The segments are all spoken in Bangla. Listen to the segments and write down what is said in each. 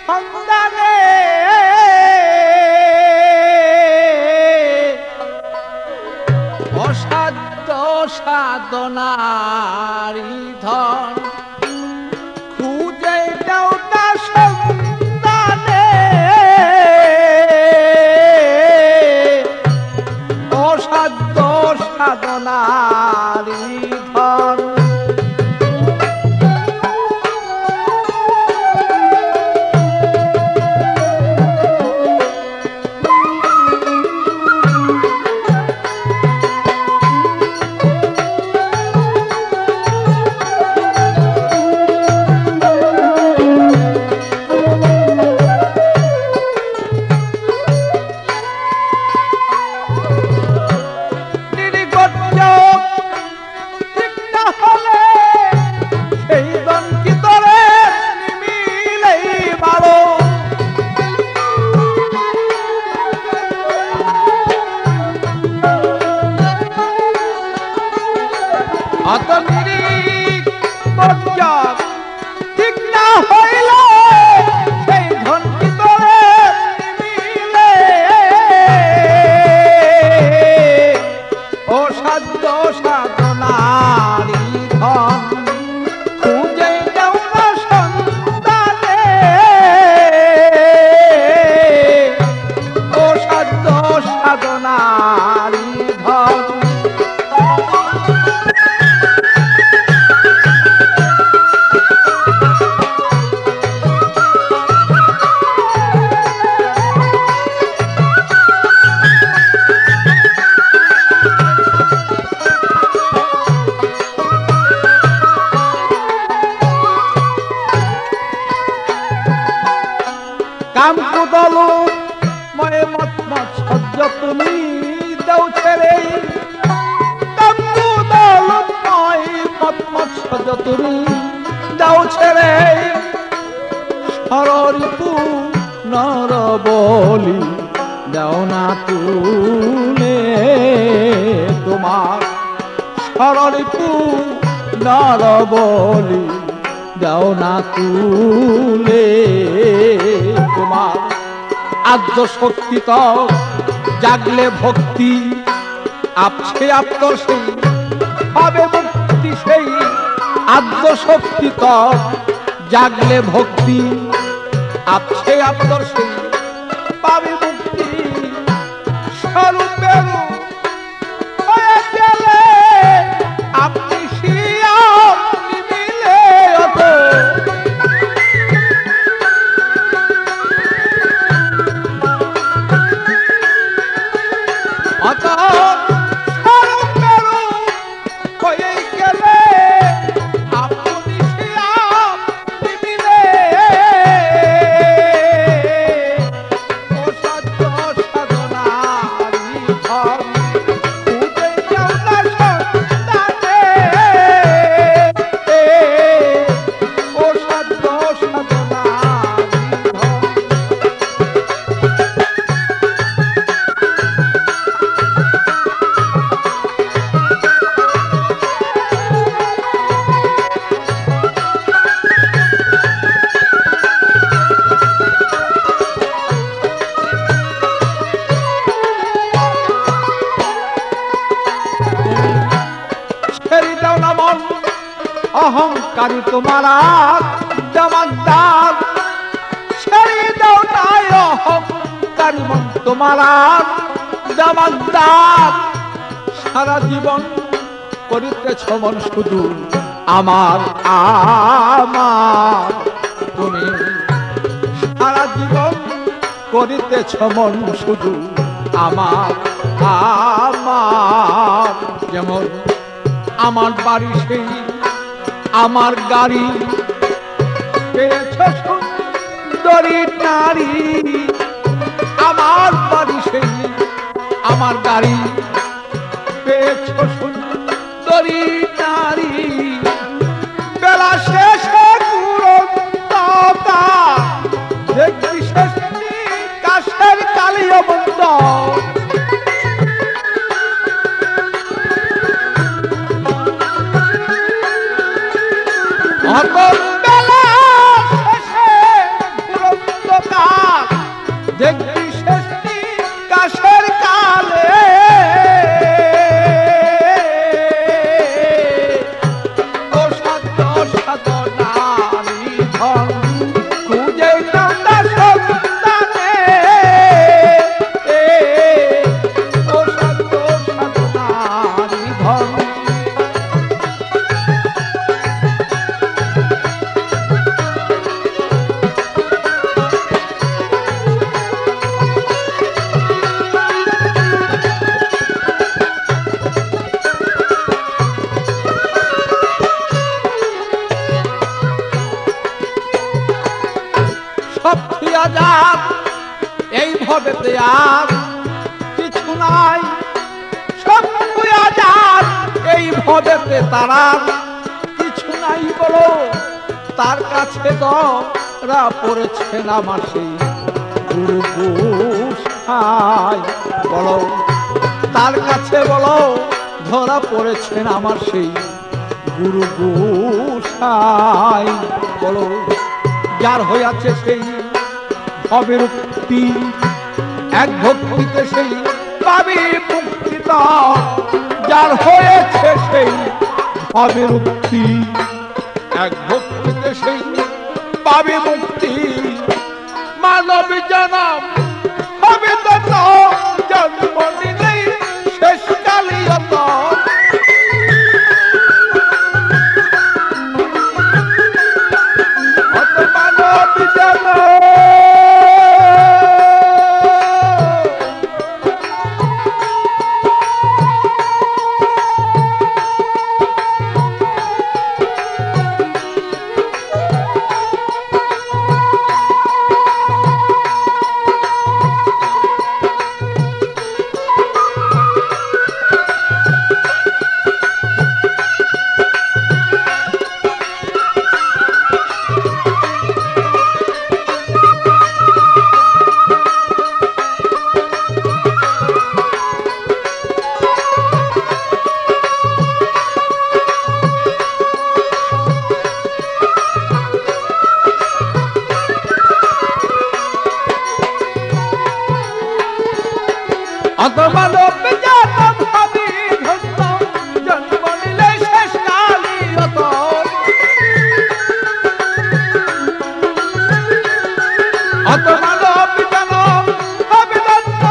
সন্ধানে অসাধ্য সাধনারি ধন খুঁজে দাও না সন্ধানে অসাধ্য সাধনারি ধন কাম কুদল মনে মত সহ্য তুমি দাও ছেড়ে কাম কুদল মত সহ্য তুমি দাও ছেড়ে সররিপু নর বলি দাও না তুলে তোমার সররিপু নর বলি দাও না তুলে তোমার আদ্য শক্তি তো জাগলে ভক্তি আপসে আত্মর সেই হবে মুক্তি সেই আদ্য শক্তি তো জাগলে ভক্তি আপসে আত্মর সেই পাবে মুক্তি স্বরূপের হয়ে গেলে আপনি শিয়া মিলে অহংকারী তোমার জমাদার ছেড়ে দাও নাই অহংকারী মন তোমার জমাদার সারা জীবন করিতেছ মন শুধু আমার আমার তুমি সারা জীবন করিতেছ মন শুধু আমার আমার যেমন আমার বাড়ি সেই আমার গাড়ি পেয়েছ সুন্দরী নারী আমার বাড়ি সেই আমার গাড়ি পেয়েছ সুন্দরী নারী বেলা শেষে পুরন্দতা দেখবি শেষ কাশের কালীয় বন্ধ বেলা শেষে দেখবি শেষটি কাশের কালে ও সাধ্য সাধ নারী ধন খুঁজে নান্দা সন্তানে ও সাধ্য সাধ নারী ধন এই ভবেতে আর কিছু নাই, সব আজাদ এই ভবেতে তারা কিছু নাই বলো। তার কাছে ধরা পড়েছেন আমার সেই গুরু গোসাই বলো, তার কাছে বলো ধরা পড়েছেন আমার সেই গুরু গোসাই বলো। যার হইয়াছে সেই অবিরুক্তি এক ভক্তিতে সেই পাবি মুক্তি, যার হয়েছে সেই অবিরুক্তি এক ভক্তিতে সেই পাবি মুক্তি। মানব জনম হবে তো জন্ম নিলেই শেষ কালিয়ত, মানব জনম মানব জনম হবে ধন্য জন্ম নিলে শেষ কালিয়ত, মানব জনম হবে ধন্য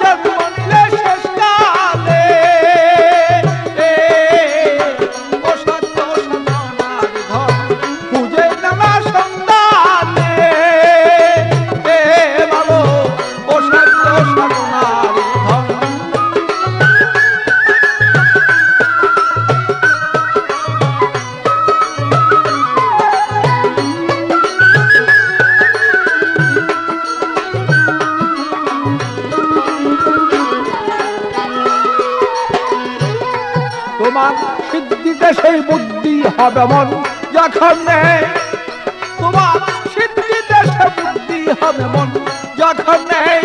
জন্ম নিলে শেষ কালে ও সত্য সন্তান ধন খুঁজে নানা সন্তানে বলো ও সত্য সন্তান তোমার সিদ্ধিতে সেই বুদ্ধি হবে মন যখন নেই, তোমার সিদ্ধিতে সেই বুদ্ধি হবে মন যখন নেই,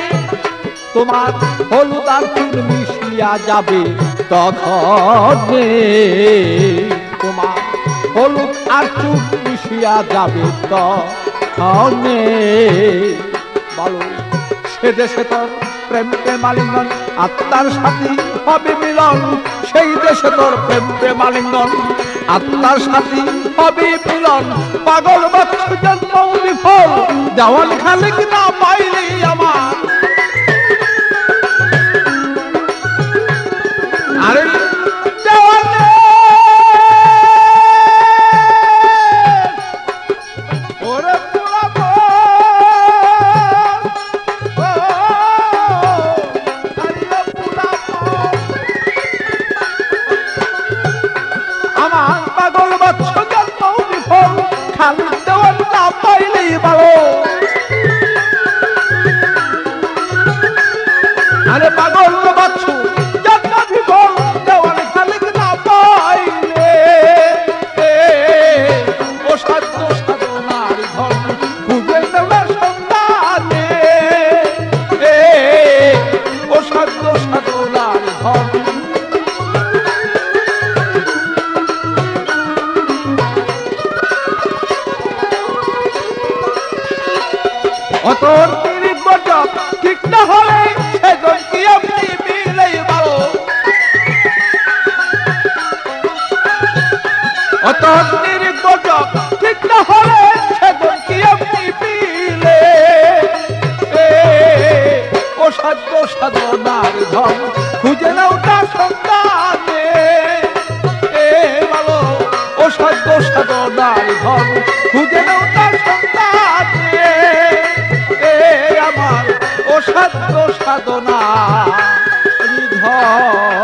তোমার হলুদ আর চুন মিশিয়া যাবে তখন, তোমার হলুদ আর চুন মিশিয়া যাবে তখন বলো। সে দেশে তোর প্রেম প্রেমালিঙ্গন আত্মার সাথী হবে মিলন, সেই দেশে তোর প্রেম প্রেমালিঙ্গন আত্মার সাথী হবে মিলন। পাগল বাচ্চা জন্ম বিফল দেওয়াল খালিক না পাইলি আমার, আরে দেওয়ালে ওরে পুরাবো আমার পাগল বাচ্চা জন্ম বিফল খালি দেওয়াল না পাইলেই ভালো। আরে পাগল বাচ্চু জন্ম বিফল দেওয়াল খালি না পাইলে ও সাধ্য সাধনার ধন খুঁজে নেওয়ার সন্তানে ও সাধ্য সাধনার ধন। অতর গজব ঠিক না হলে সেজন কি এমনি মিলে ভালো অতন্ত্রীর গজব ঠিক না হলে সেজন কি এমনি মিলে অসাধ্য সাধনার ধন খুঁজে নাও তার সন্তানে ভালো অসাধ্য সাধনার ধন খুঁজে নাও তার সন্তানে আমার অসাধ্য সাধনা ধন